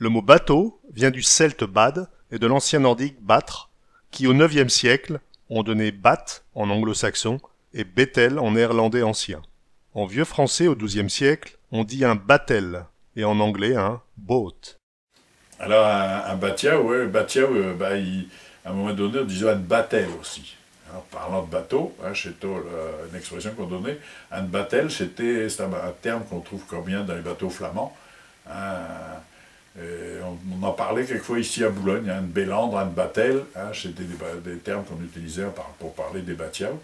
Le mot bateau vient du celte bad et de l'ancien nordique battre, qui au IXe siècle ont donné bat en anglo-saxon et Bethel en néerlandais ancien. En vieux français au XIIe siècle, on dit un batel et en anglais un boat. Alors un batiao, ouais, à un moment donné, on disait un batel aussi. En parlant de bateau, chez Toll, une expression qu'on donnait, un batel, c'est un terme qu'on trouve combien dans les bateaux flamands. On en parlait quelquefois ici à Boulogne, un bélandre, un batel, c'était des termes qu'on utilisait pour parler des batiao.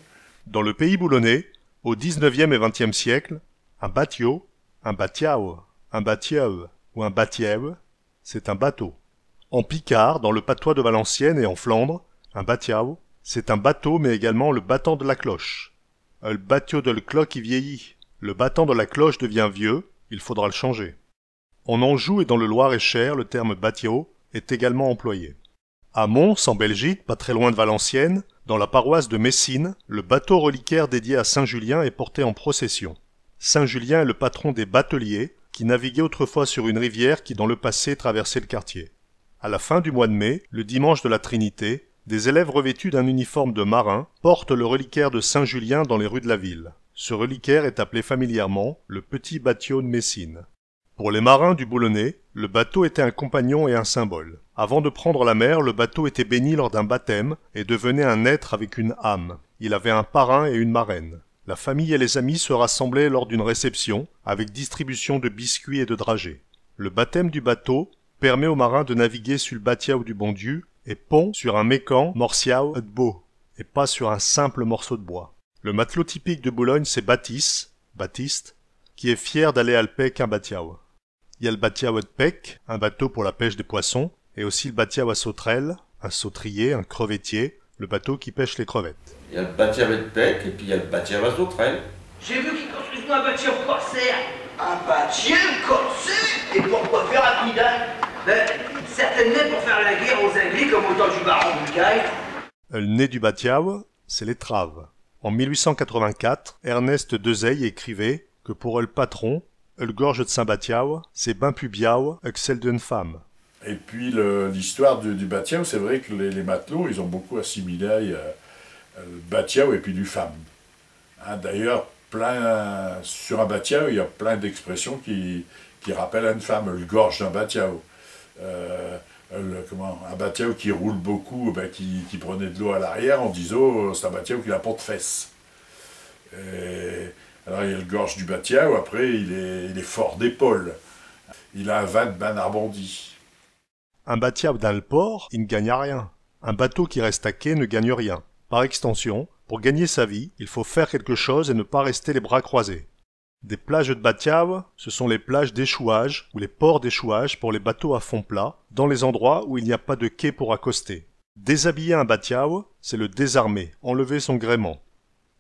Dans le pays boulonnais, au XIXe et XXe siècle, un batio, un batiao, un batiao ou un batiève, c'est un bateau. En Picard, dans le patois de Valenciennes et en Flandre, un batiao, c'est un bateau mais également le battant de la cloche. Le batio de le cloc qui vieillit. Le battant de la cloche devient vieux, il faudra le changer. En Anjou et dans le Loir-et-Cher, le terme batio est également employé. À Mons, en Belgique, pas très loin de Valenciennes, dans la paroisse de Messine, le bateau reliquaire dédié à Saint-Julien est porté en procession. Saint-Julien est le patron des bateliers, qui naviguaient autrefois sur une rivière qui dans le passé traversait le quartier. À la fin du mois de mai, le dimanche de la Trinité, des élèves revêtus d'un uniforme de marin portent le reliquaire de Saint-Julien dans les rues de la ville. Ce reliquaire est appelé familièrement le petit batio de Messine. Pour les marins du Boulonnais, le bateau était un compagnon et un symbole. Avant de prendre la mer, le bateau était béni lors d'un baptême et devenait un être avec une âme. Il avait un parrain et une marraine. La famille et les amis se rassemblaient lors d'une réception avec distribution de biscuits et de dragées. Le baptême du bateau permet aux marins de naviguer sur le batiao du bon Dieu et pont sur un mécan morciao de beau et pas sur un simple morceau de bois. Le matelot typique de Boulogne, c'est Baptiste, qui est fier d'aller à le pec un batiao. Il y a le batiao de pec, un bateau pour la pêche des poissons, et aussi le batiao à sauterelle, un sautrier, un crevettier, le bateau qui pêche les crevettes. Il y a le batiao de pec et puis il y a le batiao à sauterelle. J'ai vu qu'ils construisent un batiao corsaire. Un batiao corsaire? Et pourquoi faire à Pidal? Certainement pour faire la guerre aux Anglais comme au temps du baron Bulgaï. Le nez du batiao, c'est l'étrave. En 1884, Ernest Dezeille écrivait que pour le patron, le gorge de Saint-Batiao, c'est ben plus biao que celle d'une femme. Et puis l'histoire du batiao, c'est vrai que les matelots, ils ont beaucoup assimilé le batiao et puis du femme. D'ailleurs, sur un batiao, il y a plein d'expressions qui rappellent à une femme, le gorge d'un batiao. Un batiao qui roule beaucoup, qui prenait de l'eau à l'arrière, on disait oh, c'est un batiao qui n'a pas de fesses. Alors il y a le gorge du batiao, après il est fort d'épaule. Il a un van ben arrondi. Un batiao dans le port, il ne gagne rien. Un bateau qui reste à quai ne gagne rien. Par extension, pour gagner sa vie, il faut faire quelque chose et ne pas rester les bras croisés. Des plages de batiao, ce sont les plages d'échouage ou les ports d'échouage pour les bateaux à fond plat, dans les endroits où il n'y a pas de quai pour accoster. Déshabiller un batiao, c'est le désarmer, enlever son gréement.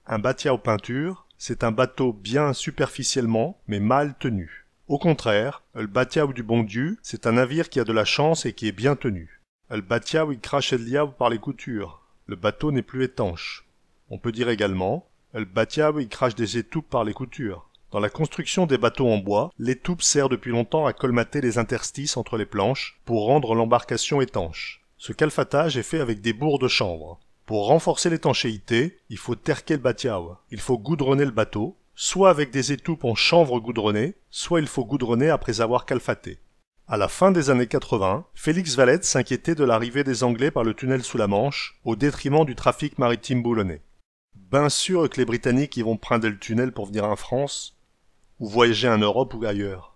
Un batiao peinture, c'est un bateau bien superficiellement, mais mal tenu. Au contraire, le batiao du bon Dieu, c'est un navire qui a de la chance et qui est bien tenu. Le batiao, il crache le diable par les coutures. Le bateau n'est plus étanche. On peut dire également, le batiao, il crache des étoupes par les coutures. Dans la construction des bateaux en bois, l'étoupe sert depuis longtemps à colmater les interstices entre les planches pour rendre l'embarcation étanche. Ce calfatage est fait avec des bourres de chanvre. Pour renforcer l'étanchéité, il faut terquer le batiao. Il faut goudronner le bateau, soit avec des étoupes en chanvre goudronnées, soit il faut goudronner après avoir calfaté. À la fin des années 80, Félix Valette s'inquiétait de l'arrivée des Anglais par le tunnel sous la Manche, au détriment du trafic maritime boulonnais. Ben sûr que les Britanniques y vont prendre le tunnel pour venir en France, ou voyager en Europe ou ailleurs.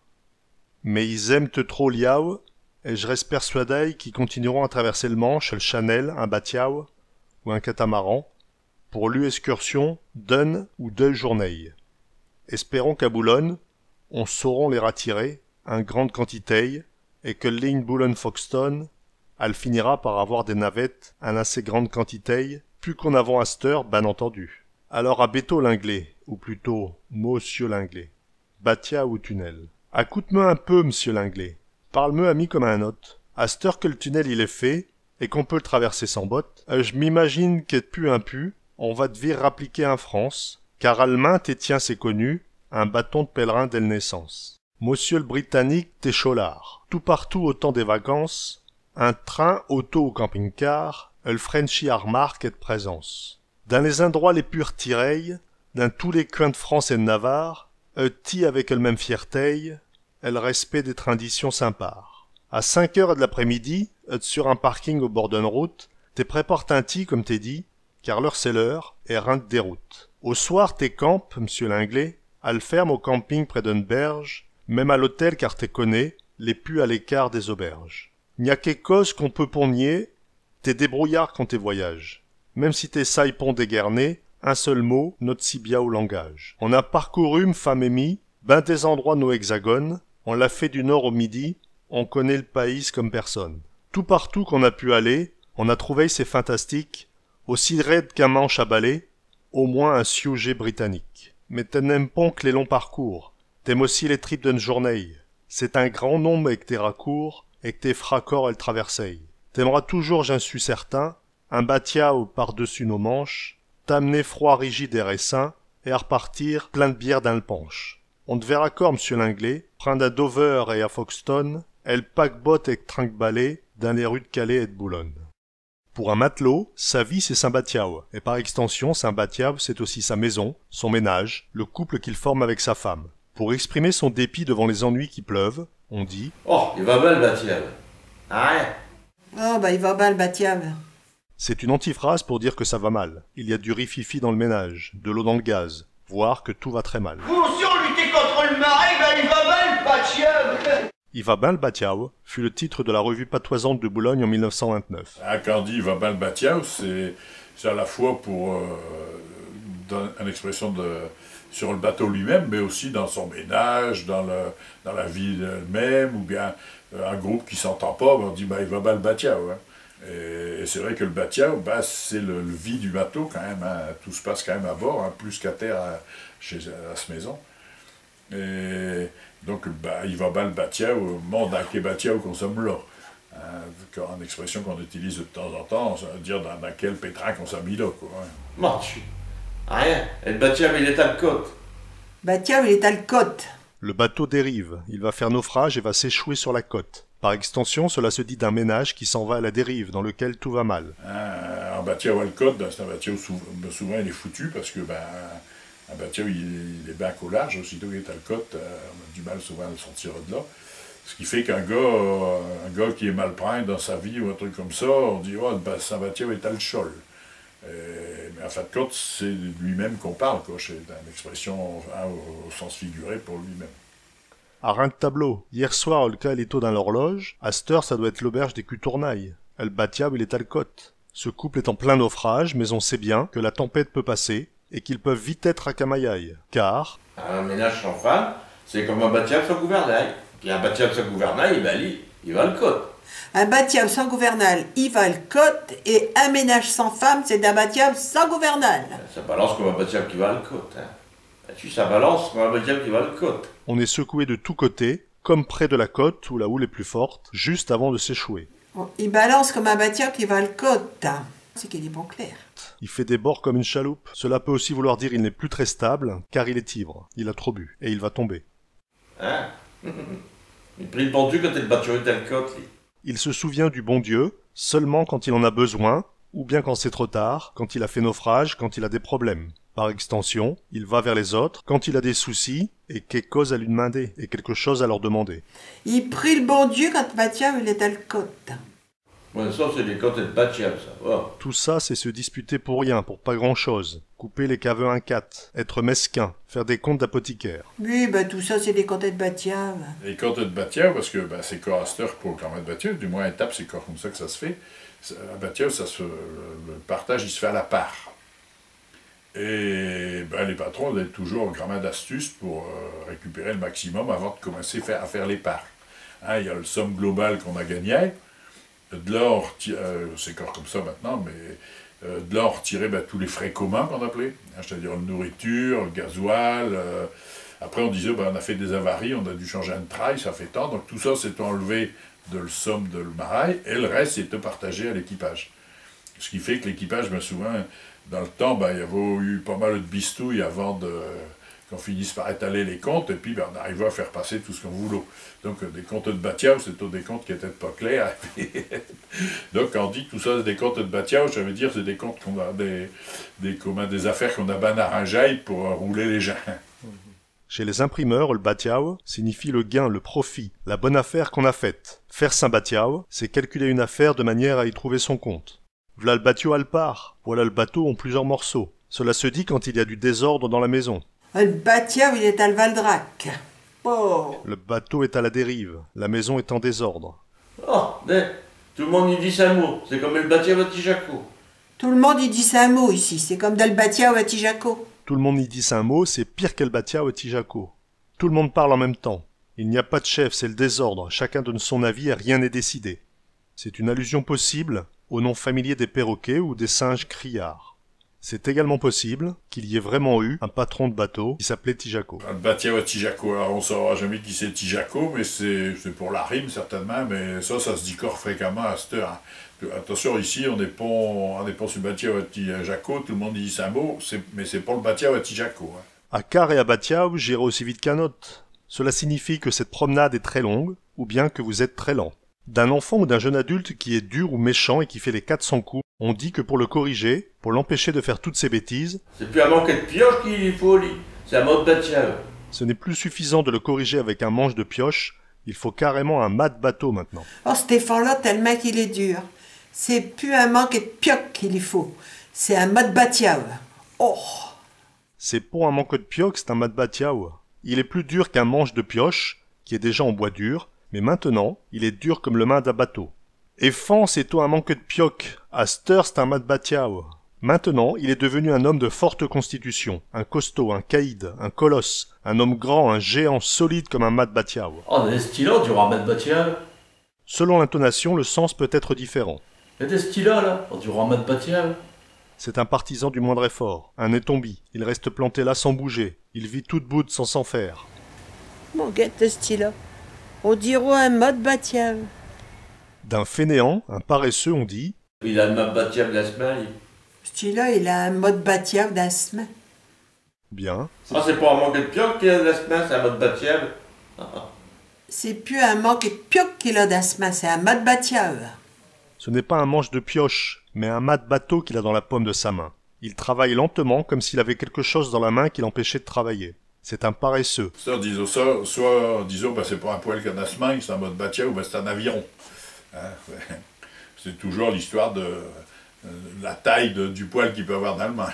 Mais ils aiment trop liao, et je reste persuadé qu'ils continueront à traverser le Manche, le Chanel, un batiao, ou un catamaran, pour l'excursion d'une ou deux journées. Espérons qu'à Boulogne, on sauront les ratirer, en grande quantité, et que la ligne Boulogne-Folkestone, elle finira par avoir des navettes en assez grande quantité, plus qu'en avant à cette heure, ben entendu. Alors à Béto l'Anglais, ou plutôt, Monsieur l'Anglais, batiao ou tunnel. Écoute-moi un peu, monsieur l'Anglais. Parle-moi ami comme un autre. À cette heure que le tunnel il est fait, et qu'on peut le traverser sans bottes, je m'imagine que pu un pu, on va devir rappliquer en France, car allemain t'étiens c'est connu, un bâton de pèlerin dès la naissance. Monsieur le Britannique Técholard. Tout partout au temps des vacances, un train auto ou camping-car, el Frenchy à remarque et de présence. Dans les endroits les purs tireilles, dans tous les coins de France et de Navarre, ti avec le même fierté, le respect des traditions sympas. À 5 heures de l'après-midi, sur un parking au bord d'une route, t'es prépares un ti comme t'es dit, car l'heure c'est l'heure, et rien que des routes. Au soir t'es campes, monsieur l'Anglais, à le ferme au camping près d'une berge, même à l'hôtel car t'es connais, les pu à l'écart des auberges. N'y a qu'est cause qu'on peut pour nier, t'es débrouillard quand t'es voyages. Même si t'es saipon déguerné, un seul mot, notre si bien au langage. On a parcouru, femme et mi, ben des endroits nos hexagones, on l'a fait du nord au midi, on connaît le pays comme personne. Tout partout qu'on a pu aller, on a trouvé ces fantastiques, aussi raide qu'un manche à balai, au moins un sujet britannique. Mais t'aimes pas que les longs parcours, t'aimes aussi les tripes d'une journée. C'est un grand nombre avec tes raccours, et que tes fracors elles traverseillent. T'aimeras toujours, j'en suis certain, un batiao par-dessus nos manches, t'amener froid rigide et récin, et à repartir plein de bière dans le penche. On te verra corps, monsieur l'Anglais, prendre à Dover et à Foxton, elle paquebot et trinque-balai dans les rues de Calais et de Boulogne. Pour un matelot, sa vie c'est Saint-Batiao, et par extension, Saint-Batiao c'est aussi sa maison, son ménage, le couple qu'il forme avec sa femme. Pour exprimer son dépit devant les ennuis qui pleuvent, on dit « Oh, il va bien le Batiao. Ah, Oh, bah il va bien le Batiao. » C'est une antiphrase pour dire que ça va mal. Il y a du rififi dans le ménage, de l'eau dans le gaz, voire que tout va très mal. Pour lutter contre le marais, ben il va bien le Batiao. Il va bien le Batiao fut le titre de la revue patoisante de Boulogne en 1929. Ah, quand on dit il va bien le Batiao, c'est à la fois pour une expression sur le bateau lui-même, mais aussi dans son ménage, dans la vie elle-même, ou bien un groupe qui s'entend pas, on dit bah, il va bien le Batiao. Hein. Et c'est vrai que le Batiao, bah, c'est le vie du bateau quand même, hein. Tout se passe quand même à bord, hein, plus qu'à terre à cette maison. Et donc, bah, il va bien le Batiao, monde à quel Batiao qu'on sommes là. Une expression qu'on utilise de temps en temps, ça veut dire dans quel pétrin qu'on s'est mis là, quoi. Hein. Marche. Rien. Et le Batiao, il est à la côte. Batiao, il est à la côte. Le bateau dérive, il va faire naufrage et va s'échouer sur la côte. Par extension, cela se dit d'un ménage qui s'en va à la dérive, dans lequel tout va mal. Un Batiao à la côte, c'est un Batiao souvent il est foutu parce que un Batiao il est bien qu'au large, aussitôt qu'il est à la côte, on a du mal souvent à le sortir de là. Ce qui fait qu'un gars qui est mal pris dans sa vie ou un truc comme ça, on dit oh, un Batiao est à le chol. Mais en fin de compte, c'est lui-même qu'on parle, quoi. C'est une expression au sens figuré pour lui-même. À rein de tableau, hier soir, le cas est tôt dans l'horloge, à cette heure, ça doit être l'auberge des Cutournailles. Le Batiao, il est à le côte. Ce couple est en plein naufrage, mais on sait bien que la tempête peut passer, et qu'ils peuvent vite être à Camaïaï, car... Un ménage sans femme, c'est comme un Batiao sans gouvernail. Puis un Batiao sans gouvernail, ben, il va le côte. Un Batiao sans gouvernail, il va le côte, et un ménage sans femme, c'est un Batiao sans gouvernail. Ça balance comme un Batiao qui va le côte. Hein. Tu ça balance comme un Batiao qui va le côte. On est secoué de tous côtés, comme près de la côte où la houle est plus forte, juste avant de s'échouer. Bon, il balance comme un Batiao qui va le côte. C'est qu'il est bon clair. Il fait des bords comme une chaloupe. Cela peut aussi vouloir dire il n'est plus très stable, car il est ivre. Il a trop bu, et il va tomber. Hein. Il prie le bon Dieu quand le Batiao est à le côte, lui. Il se souvient du bon Dieu seulement quand il en a besoin, ou bien quand c'est trop tard, quand il a fait naufrage, quand il a des problèmes. Par extension, il va vers les autres quand il a des soucis et quelque chose à lui demander, et quelque chose à leur demander. Il prie le bon Dieu quand Batiao il est à le côte. Ouais, ça, c'est des côtes de Batiao, ça. Oh. Tout ça, c'est se disputer pour rien, pour pas grand-chose. Couper les caveux un quatre, être mesquin, faire des comptes d'apothicaire. Oui, bah tout ça, c'est des côtes de Batiao. Les côtes de Batiao, parce que c'est corps à cette heure pour le de Batiao, du moins à étape, c'est corps comme ça que ça se fait. À Batiao, le partage, il se fait à la part. Et les patrons ont toujours un grand d'astuces pour récupérer le maximum avant de commencer à faire les parts. Hein, il y a le somme global qu'on a gagné. De là, c'est encore comme ça maintenant, mais de là, on retirait tous les frais communs qu'on appelait, hein, c'est-à-dire la nourriture, le gasoil. Après, on disait, on a fait des avaries, on a dû changer un trail, ça fait tant. Donc tout ça, c'est enlevé de le somme de le marail, et le reste, c'est partagé à l'équipage. Ce qui fait que l'équipage, souvent, dans le temps, il y avait eu pas mal de bistouilles avant qu'on finisse par étaler les comptes, et puis ben, on arrive à faire passer tout ce qu'on voulait. Donc des comptes de Batiao, c'est des comptes qui n'étaient pas clairs. Donc quand on dit que tout ça c'est des comptes de Batiao, ça veut dire que c'est des comptes qu'on a des affaires qu'on a bien arrangées pour rouler les gens. Chez les imprimeurs, le batiao signifie le gain, le profit, la bonne affaire qu'on a faite. Faire un batiao, c'est calculer une affaire de manière à y trouver son compte. V'là le batiao à le part, voilà le bateau en plusieurs morceaux. Cela se dit quand il y a du désordre dans la maison. Le batiao, il est à le Valdrac. Oh. Le bateau est à la dérive, la maison est en désordre. Oh, tout le monde y dit un mot. C'est comme le batiao à Tijaco. Tout le monde y dit ça un mot ici, c'est comme dans le batiao à Tijaco. Tout le monde y dit un mot, c'est pire que le batiao à Tijaco. Tout le monde parle en même temps. Il n'y a pas de chef, c'est le désordre, chacun donne son avis et rien n'est décidé. C'est une allusion possible au nom familier des perroquets ou des singes criards. C'est également possible qu'il y ait vraiment eu un patron de bateau qui s'appelait Tijaco. Le batiao à Tijaco, alors on ne saura jamais qui c'est Tijaco, mais c'est pour la rime certainement, mais ça se dit corps fréquemment à cette heure. Attention, ici, on n'est pas sur le batiao à Tijaco, tout le monde dit un mot, mais c'est pour le batiao à Tijaco. Hein. À Car et à Batiao, j'irai aussi vite qu'à Note. Cela signifie que cette promenade est très longue, ou bien que vous êtes très lent. D'un enfant ou d'un jeune adulte qui est dur ou méchant et qui fait les 400 coups, on dit que pour le corriger, pour l'empêcher de faire toutes ces bêtises, c'est plus un manquet de pioche qu'il faut, c'est un mode batiao. Ce n'est plus suffisant de le corriger avec un manche de pioche, il faut carrément un mât de bateau maintenant. Oh, Stéphane-là, tellement qu'il est dur. C'est plus un manque de pioche qu'il y faut, c'est un mât de batiao. Oh. C'est pour un manque de pioche, c'est un mât de batiao. Il est plus dur qu'un manche de pioche, qui est déjà en bois dur, mais maintenant, il est dur comme le mât d'un bateau. Et fan, c'est toi un manque de pioc. À Ster, c'est un mât de batiao. Maintenant, il est devenu un homme de forte constitution, un costaud, un caïd, un colosse, un homme grand, un géant solide comme un mât de batiao. Oh, des stylos, du roi mât de batiao. Selon l'intonation, le sens peut être différent. Et des stylos, là, du roi mât de batiao. C'est un partisan du moindre effort, un étombi. Il reste planté là sans bouger. Il vit toute boude sans s'en faire. Mon gars de style-là. On dirait un mode batiao. D'un fainéant, un paresseux, on dit Il a le mode batiao de la semaine. Style-là, il a un mode batiao d'asthme. bien. Ah, c'est pas un manquet de pioche qu'il a de la semaine, c'est un mode batiao. C'est plus un manque de pioche qu'il a d'asthme, c'est un mode batiao. Ce n'est pas un manche de pioche, mais un mât de bateau qu'il a dans la paume de sa main. Il travaille lentement comme s'il avait quelque chose dans la main qui l'empêchait de travailler. C'est un paresseux. Soit disons, ben, c'est pas un poêle qu'un asmingue, c'est un mode batiao, ben, c'est un aviron. Hein, ouais. C'est toujours l'histoire de la taille du poêle qu'il peut avoir dans la main.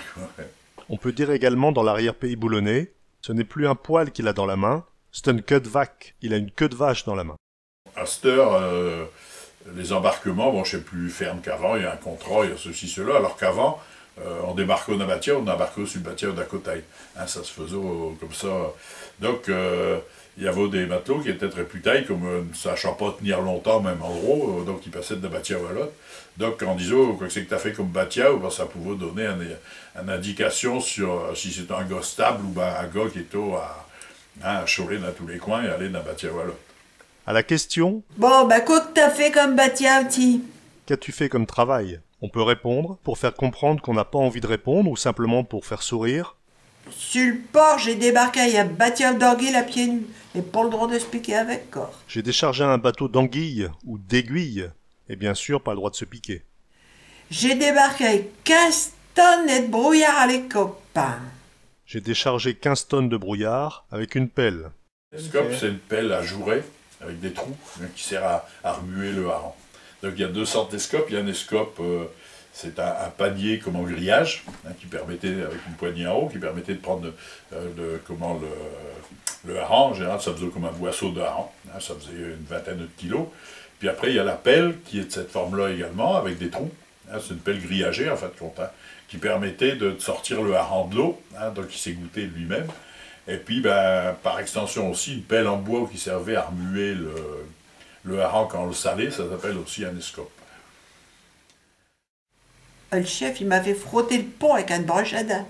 On peut dire également dans l'arrière-pays boulonnais, ce n'est plus un poêle qu'il a dans la main, c'est une queue de vache. Il a une queue de vache dans la main. À cette heure, les embarquements, bon, je sais plus ferme qu'avant, il y a un contrat, il y a ceci, cela, alors qu'avant, on débarquait au Batiao, on embarquait sur le Batiao d'Acotaï. Hein, ça se faisait comme ça. Donc, il y avait des matelots qui étaient réputés comme ne sachant pas tenir longtemps, même en gros, donc ils passaient de Batiao à l'autre. Donc, quand on disait, quoi que c'est que tu as fait comme Batiao, ben, ça pouvait donner une indication sur si c'était un gars stable ou ben, un gars qui était à chourer dans tous les coins et aller d'un Batiao à l'autre. À la question Bon, bah, quoi que t'as fait comme batiao, ti? qu'as-tu fait comme travail? On peut répondre pour faire comprendre qu'on n'a pas envie de répondre ou simplement pour faire sourire. Sur le port, j'ai débarqué à batiao d'anguille à pieds nus. Et pas le droit de se piquer avec, corps. J'ai déchargé un bateau d'anguilles ou d'aiguilles, et bien sûr pas le droit de se piquer. J'ai débarqué avec 15 tonnes de brouillard à les copains. J'ai déchargé 15 tonnes de brouillard avec une pelle. L'escope, c'est une pelle à jouret avec des trous qui sert à remuer le hareng. Donc il y a deux sortes d'escopes. Il y a un escope, c'est un panier comme en grillage, hein, qui permettait, avec une poignée en haut, qui permettait de prendre le hareng. En général, ça faisait comme un boisseau de hareng, hein, ça faisait une vingtaine de kilos. Puis après, il y a la pelle qui est de cette forme-là également, avec des trous. Hein, c'est une pelle grillagée, en fait, qui permettait de sortir le hareng de l'eau, hein, donc il s'est goûté lui-même. Et puis, ben, par extension aussi, une pelle en bois qui servait à remuer le hareng quand on le salait, ça s'appelle aussi un escope. Le chef, il m'avait frotté le pont avec une broche à dents.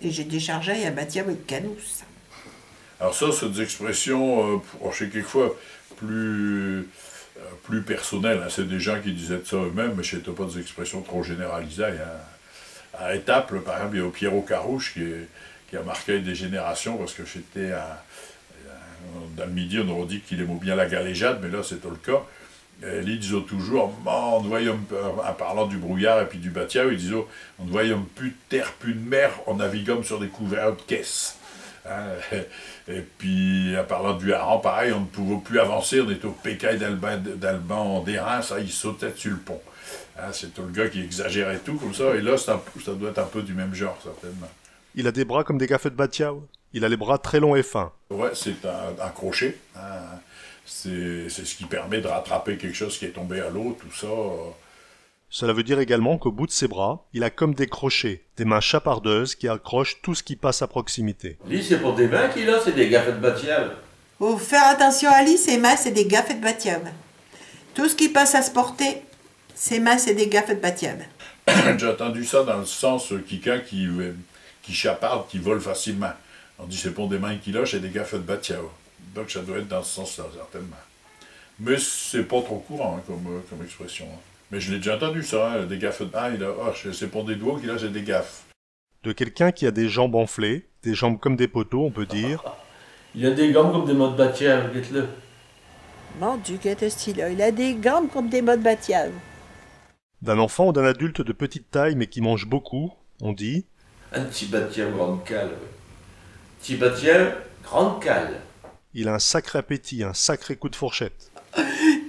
Et j'ai déchargé un batiao avec canousse. Alors ça, c'est des expressions, je sais quelquefois, plus personnelles. Hein. C'est des gens qui disaient ça eux-mêmes, mais je ne sais pas des expressions trop généralisées. Hein. À Étaples, par exemple, il y a Pierrot Carouche qui a marqué des générations, parce que j'étais dans le midi, on aurait dit qu'il aimait bien la galéjade, mais là c'est pas le cas. Et ils disaient toujours, on ne voyait, en parlant du brouillard et puis du batiao, ils disaient, on ne voyait plus de terre, plus de mer, on naviguait sur des couverts de caisses. Hein, et puis, en parlant du hareng, pareil, on ne pouvait plus avancer, on était au pécaille d'Alban d'airain, ça, il sautait sur le pont. Hein, c'est tout le gars qui exagérait tout comme ça, et là, ça doit être un peu du même genre, certainement. Il a des bras comme des gaffes de batiao. Il a les bras très longs et fins. Ouais, c'est un crochet. Hein. C'est ce qui permet de rattraper quelque chose qui est tombé à l'eau, tout ça. Cela veut dire également qu'au bout de ses bras, il a comme des crochets, des mains chapardeuses qui accrochent tout ce qui passe à proximité. Lui, c'est pour des mains qu'il a, c'est des gaffes de batiao. Faut faire attention à lui, ses mains, c'est des gaffes de batiao. Tout ce qui passe à se porter, ses mains, c'est des gaffes de batiao. J'ai entendu ça dans le sens quelqu'un qui chaparde, qui vole facilement. On dit c'est pour des mains qu'il a, c'est des gaffes de batiao. Donc ça doit être dans ce sens-là, certainement. Mais c'est pas trop courant hein, comme expression. Hein. Mais je l'ai déjà entendu ça, hein, des gaffes de... c'est pour des doigts qu'il a, c'est des gaffes. De quelqu'un qui a des jambes enflées, des jambes comme des poteaux, on peut dire... Il a des gants comme des mots de batiao, regarde-le. Mon Dieu, qu'est ce style-là. Il a des gambes comme des mots de batiao. D'un enfant ou d'un adulte de petite taille mais qui mange beaucoup, on dit... Un petit batiao grande cale. Petit batiao grande cale. Il a un sacré appétit, un sacré coup de fourchette.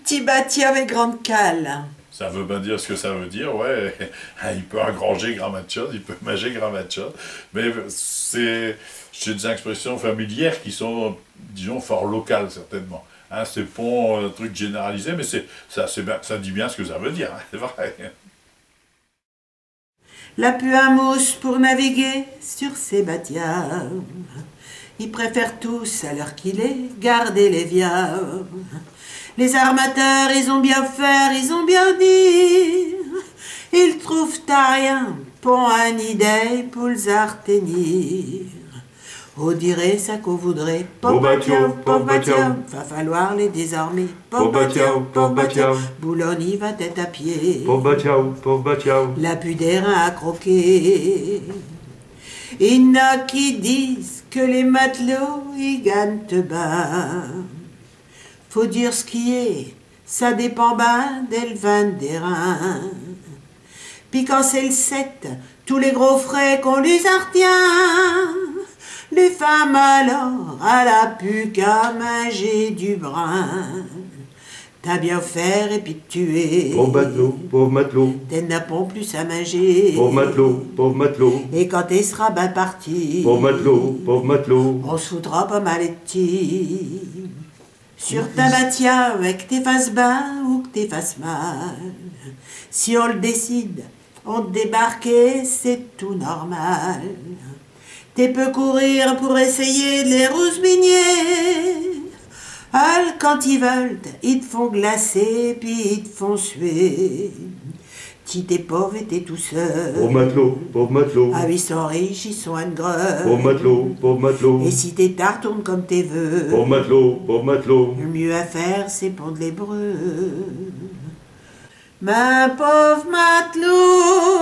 Petit batiao avec grande cale. Ça veut bien dire ce que ça veut dire, ouais. Il peut engranger grand de choses, il peut manger grand de choses. Mais c'est des expressions familières qui sont, disons, fort locales, certainement. Hein, c'est pas un truc généralisé, mais ça dit bien ce que ça veut dire, hein, c'est vrai. La puamouche pour naviguer sur ses batiao. Ils préfèrent tous, à l'heure qu'il est, garder les viables. Les armateurs, ils ont bien fait, ils ont bien dit. Ils trouvent à rien, pour un idée, pour les tenir. On dirait ça qu'on voudrait. Pauvre batiao, va falloir les désarmer. Pauvre batiao, Boulogne y va tête à pied. Pauvre batiao. La pu d'airain à croquer. Il y en a qui disent que les matelots, ils gagnent bas. Faut dire ce qui est, ça dépend ben des vins d'airain. Puis quand c'est le 7, tous les gros frais qu'on lui retient, les femmes alors, à la pu qu'à manger du brin. T'as bien faire et puis te tuer. Pauvre matelot. T'en n'as pas plus à manger. Pauvre matelot. Et quand t'es sera ben parti. Pauvre matelot. On se foutra pas mal de ti. Sur ta batiao, avec tes faces bas ou que tes faces mal. Si on le décide, on te débarquer, c'est tout normal. T'es peux courir pour essayer de les rousbigner. Quand ils veulent, ils te font glacer, puis ils te font suer. Si t'es pauvre et t'es tout seul. Pauvre matelot. Ah, ils sont riches, ils sont un greu. Pauvre matelot. Et si tes tartes tournent comme tes veux. Pauvre matelot. Le mieux à faire, c'est pondre les breux. Ma pauvre matelot.